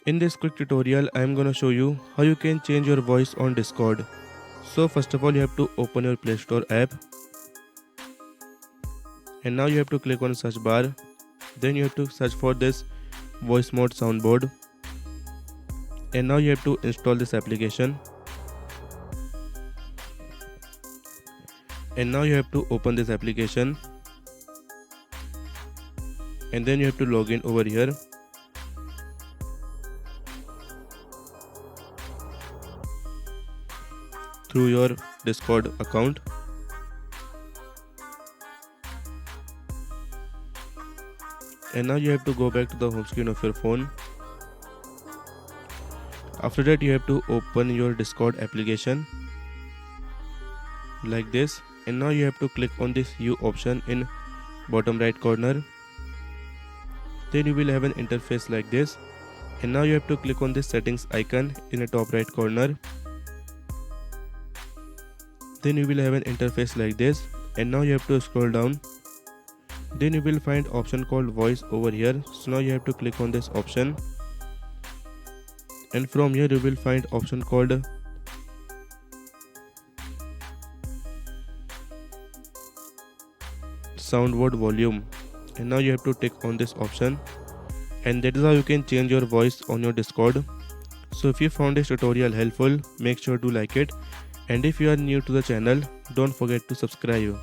In this quick tutorial, I am gonna show you how you can change your voice on Discord. So first of all, you have to open your Play Store app, and now you have to click on search bar. Then you have to search for this voice mode soundboard, and now you have to install this application. And now you have to open this application, and then you have to log in over here. Through your Discord account. And now you have to go back to the home screen of your phone. After that, you have to open your Discord application like this, and now you have to click on this U option in bottom right corner. Then you will have an interface like this, and now you have to click on this settings icon in the top right corner. Then you will have an interface like this, and now you have to scroll down. Then you will find option called voice over here. So now you have to click on this option, and from here you will find option called soundboard volume, and now you have to tick on this option, and that is how you can change your voice on your Discord. So if you found this tutorial helpful, make sure to like it, and if you are new to the channel, don't forget to subscribe.